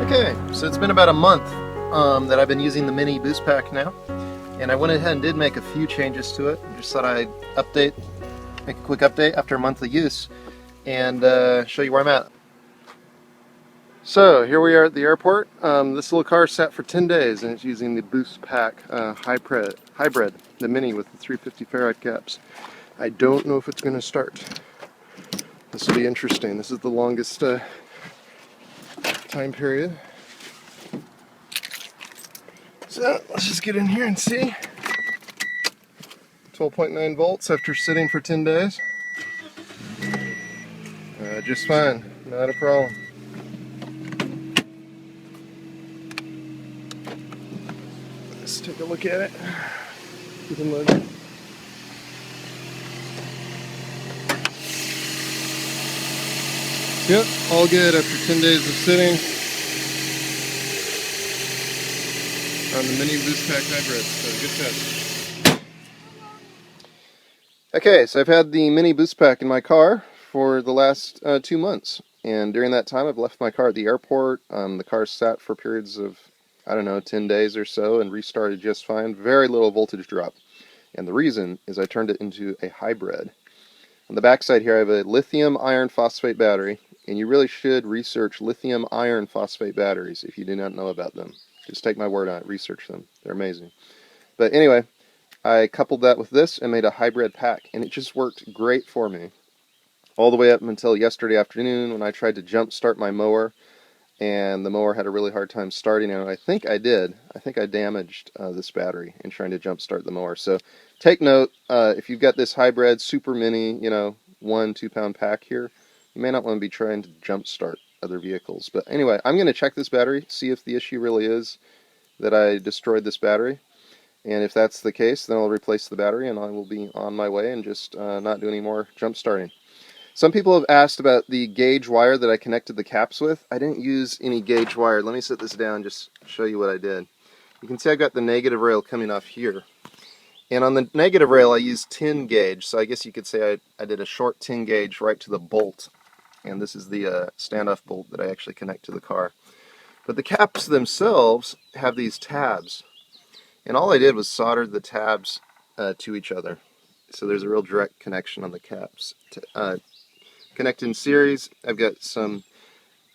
Okay, so it's been about a month that I've been using the Mini BoostPack now, and I went ahead and did make a few changes to it. Just thought I'd make a quick update after a month of use, and show you where I'm at. So here we are at the airport. This little car sat for 10 days, and it's using the BoostPack hybrid, the Mini with the 350 Farad caps. I don't know if it's going to start. This will be interesting. This is the longest time period. So let's just get in here and see. 12.9 volts after sitting for 10 days. Just fine, not a problem. Let's take a look at it. Get it loaded. Yep, all good after 10 days of sitting on the Mini BoostPack hybrid. So good test. Okay, so I've had the Mini BoostPack in my car for the last 2 months, and during that time I've left my car at the airport. The car sat for periods of, I don't know, 10 days or so and restarted just fine. Very little voltage drop, and the reason is I turned it into a hybrid. On the back side here I have a lithium iron phosphate battery, and you really should research lithium iron phosphate batteries if you do not know about them. Just take my word on it, research them. They're amazing. But anyway, I coupled that with this and made a hybrid pack, and it just worked great for me. All the way up until yesterday afternoon when I tried to jump start my mower, and the mower had a really hard time starting, and I think I did. I think I damaged this battery in trying to jump start the mower. So take note, if you've got this hybrid super mini, 1-2 pound pack here, you may not want to be trying to jump start other vehicles. But anyway, I'm going to check this battery, see if the issue really is that I destroyed this battery. And if that's the case, then I'll replace the battery and I will be on my way and just not do any more jump starting. Some people have asked about the gauge wire that I connected the caps with. I didn't use any gauge wire. Let me set this down and just show you what I did. You can see I've got the negative rail coming off here. And on the negative rail I used 10 gauge, so I guess you could say I did a short 10 gauge right to the bolt. And this is the standoff bolt that I actually connect to the car. But the caps themselves have these tabs. And all I did was solder the tabs to each other. So there's a real direct connection on the caps. Connect in series, I've got some,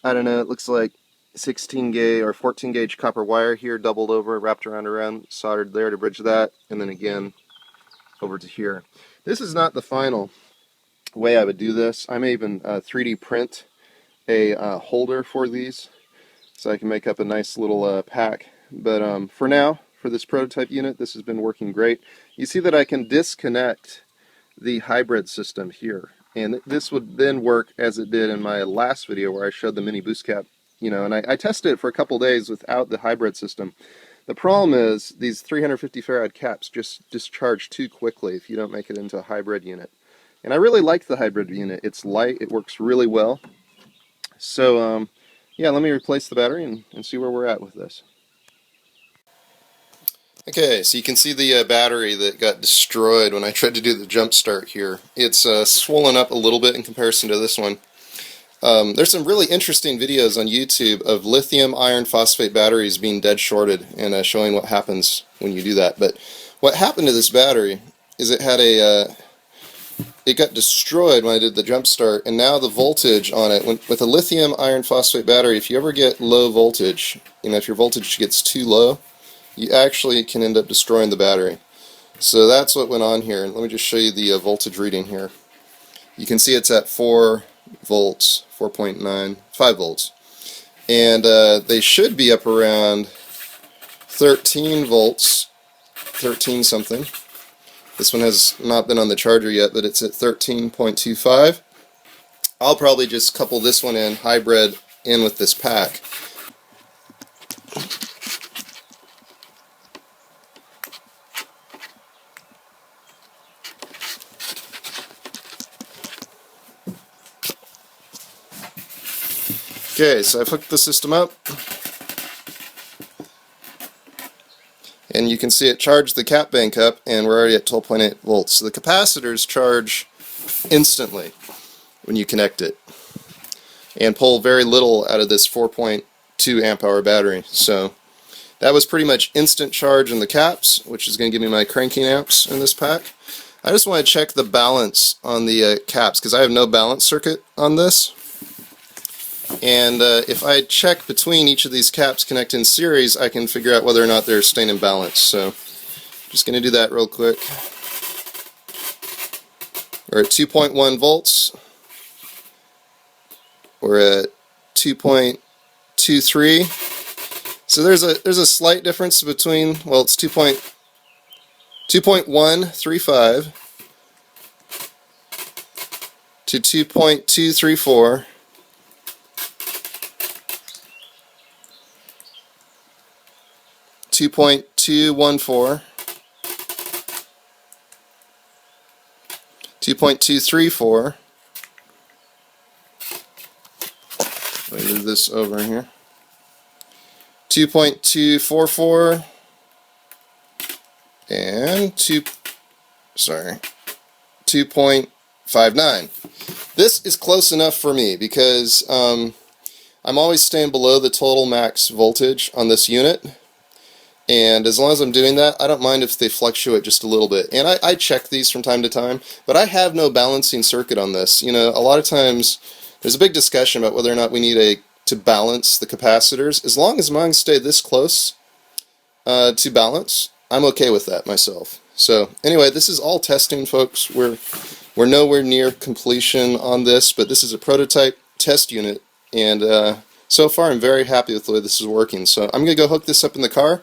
I don't know, it looks like 16 gauge or 14 gauge copper wire here, doubled over, wrapped around, soldered there to bridge that, and then again over to here. This is not the final way I would do this. I may even 3D print a holder for these so I can make up a nice little pack. But for now, for this prototype unit, this has been working great. You see that I can disconnect the hybrid system here. And this would then work as it did in my last video where I showed the Mini BoostCap, and I tested it for a couple days without the hybrid system. The problem is these 350 Farad caps just discharge too quickly if you don't make it into a hybrid unit. And I really like the hybrid unit. It's light, it works really well. So yeah, let me replace the battery and see where we're at with this. Okay, so you can see the battery that got destroyed when I tried to do the jump start here. It's swollen up a little bit in comparison to this one. There's some really interesting videos on YouTube of lithium iron phosphate batteries being dead shorted and showing what happens when you do that. But what happened to this battery is it had it got destroyed when I did the jump start, and now the voltage on it, with a lithium iron phosphate battery, if you ever get low voltage, if your voltage gets too low, you actually can end up destroying the battery. So that's what went on here, and let me just show you the voltage reading here. You can see it's at 4 volts, 4.9, 5 volts. And they should be up around 13 volts, 13 something. This one has not been on the charger yet, but it's at 13.25. I'll probably just couple this one in, hybrid, in with this pack. Okay, so I've hooked the system up, and you can see it charged the cap bank up, and we're already at 12.8 volts. So the capacitors charge instantly when you connect it, and pull very little out of this 4.2 2 amp hour battery. So that was pretty much instant charge in the caps, which is going to give me my cranking amps in this pack. I just want to check the balance on the caps because I have no balance circuit on this. And if I check between each of these caps connect in series, I can figure out whether or not they're staying in balance. So just going to do that real quick. We're at 2.1 volts. We're at 2.23. So there's a slight difference between, well, it's 2.135 to 2.234. 2.214, 2.234. Let me move this over here. 2.244 and 2.59. This is close enough for me because I'm always staying below the total max voltage on this unit. And as long as I'm doing that, I don't mind if they fluctuate just a little bit. And I check these from time to time, but I have no balancing circuit on this. You know, a lot of times there's a big discussion about whether or not we need to balance the capacitors. As long as mine stay this close to balance, I'm okay with that myself. So anyway, this is all testing, folks. We're nowhere near completion on this, but this is a prototype test unit, and so far I'm very happy with the way this is working. So I'm going to go hook this up in the car,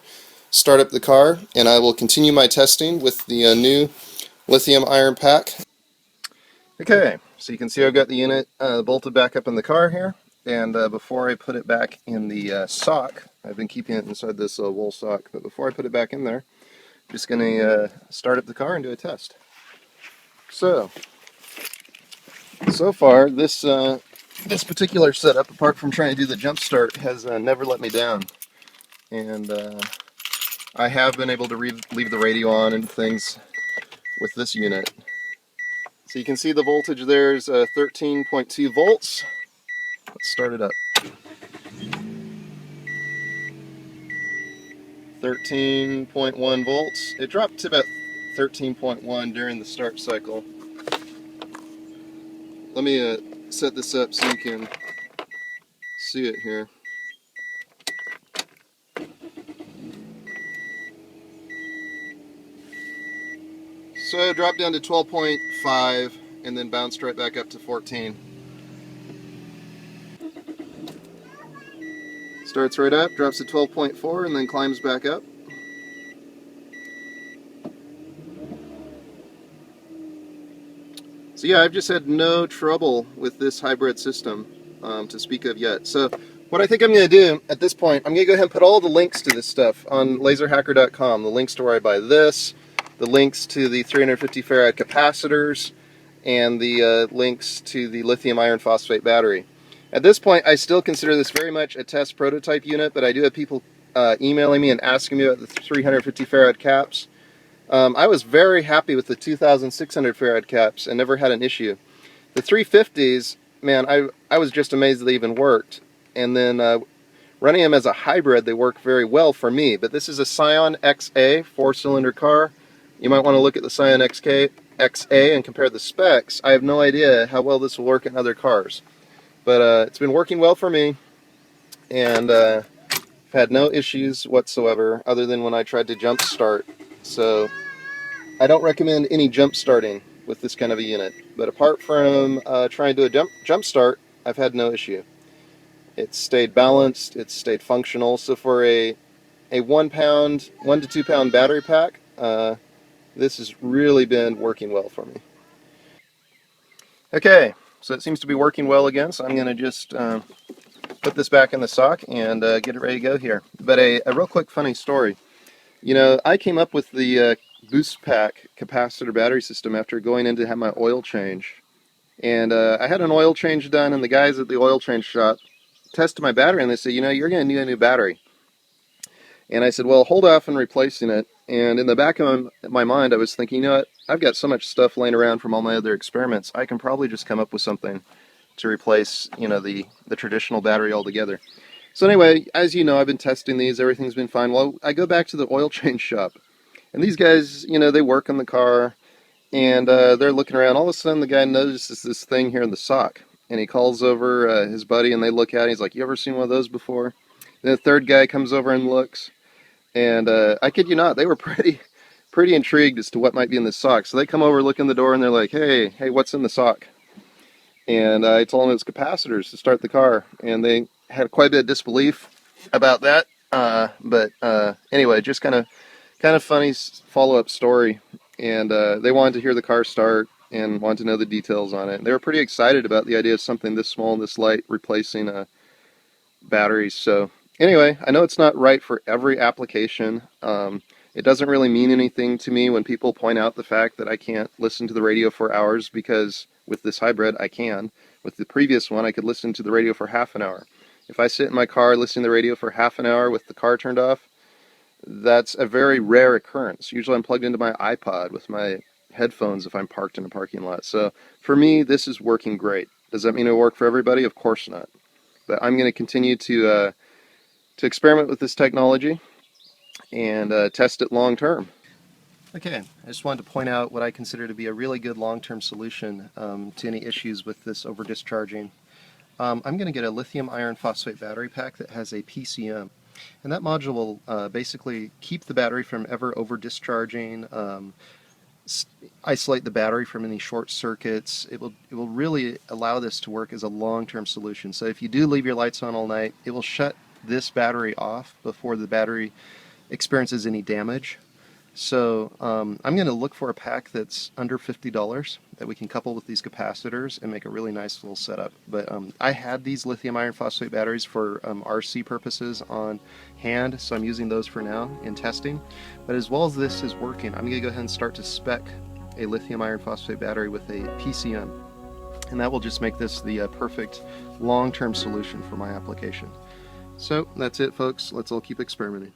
start up the car, and I will continue my testing with the new lithium iron pack. Okay, so you can see I've got the unit bolted back up in the car here, and before I put it back in the sock, I've been keeping it inside this wool sock, but before I put it back in there, I'm just going to start up the car and do a test. So far this particular setup, apart from trying to do the jump start, has never let me down, and I have been able to leave the radio on and things with this unit. So you can see the voltage there is 13.2 volts. Let's start it up. 13.1 volts. It dropped to about 13.1 during the start cycle. Let me set this up so you can see it here. So it dropped down to 12.5 and then bounced right back up to 14. Starts right up, drops to 12.4 and then climbs back up. So yeah, I've just had no trouble with this hybrid system to speak of yet. So what I think I'm going to do at this point, I'm going to go ahead and put all the links to this stuff on laserhacker.com. The links to where I buy this, the links to the 350 farad capacitors, and the links to the lithium iron phosphate battery. At this point, I still consider this very much a test prototype unit, but I do have people emailing me and asking me about the 350 farad caps. I was very happy with the 2600 farad caps and never had an issue. The 350s, man, I was just amazed that they even worked. And then running them as a hybrid, they work very well for me. But this is a Scion XA 4-cylinder car. You might want to look at the Scion XA and compare the specs. I have no idea how well this will work in other cars. But it's been working well for me, and I've had no issues whatsoever other than when I tried to jump start. So I don't recommend any jump starting with this kind of a unit. But apart from trying to do a jump start, I've had no issue. It's stayed balanced, it's stayed functional. So for a 1 to 2 pound battery pack, this has really been working well for me. Okay, so it seems to be working well again, so I'm going to just put this back in the sock and get it ready to go here. But a real quick funny story. You know, I came up with the BoostPack capacitor battery system after going in to have my oil change. And I had an oil change done, and the guys at the oil change shop tested my battery, and they said, you know, you're going to need a new battery. And I said, well, hold off on replacing it. And in the back of my mind, I was thinking, you know what, I've got so much stuff laying around from all my other experiments, I can probably just come up with something to replace, you know, the traditional battery altogether. So anyway, as you know, I've been testing these. Everything's been fine. Well, I go back to the oil change shop, and these guys, they work on the car, and they're looking around. All of a sudden, the guy notices this thing here in the sock, and he calls over his buddy, and they look at it. He's like, "You ever seen one of those before?" Then the third guy comes over and looks, and I kid you not, they were pretty intrigued as to what might be in the sock. So they come over, look in the door, and they're like, "Hey, what's in the sock?" And I told them it was capacitors to start the car, and they had quite a bit of disbelief about that. But anyway, just kind of funny follow-up story, and they wanted to hear the car start and wanted to know the details on it. They were pretty excited about the idea of something this small and this light replacing batteries. So anyway, I know it's not right for every application. It doesn't really mean anything to me when people point out the fact that I can't listen to the radio for hours, because with this hybrid I can. With the previous one I could listen to the radio for half an hour. If I sit in my car listening to the radio for half an hour with the car turned off, that's a very rare occurrence. Usually I'm plugged into my iPod with my headphones if I'm parked in a parking lot. So for me, this is working great. Does that mean it'll work for everybody? Of course not. But I'm going to continue to experiment with this technology and test it long term. Okay, I just wanted to point out what I consider to be a really good long-term solution to any issues with this over-discharging. I'm going to get a lithium iron phosphate battery pack that has a PCM. And that module will basically keep the battery from ever over-discharging, isolate the battery from any short circuits. It will really allow this to work as a long-term solution. So if you do leave your lights on all night, it will shut this battery off before the battery experiences any damage. So I'm going to look for a pack that's under $50 that we can couple with these capacitors and make a really nice little setup. But I had these lithium iron phosphate batteries for RC purposes on hand, so I'm using those for now in testing. But as well as this is working, I'm going to go ahead and start to spec a lithium iron phosphate battery with a PCM. And that will just make this the perfect long-term solution for my application. So that's it, folks. Let's all keep experimenting.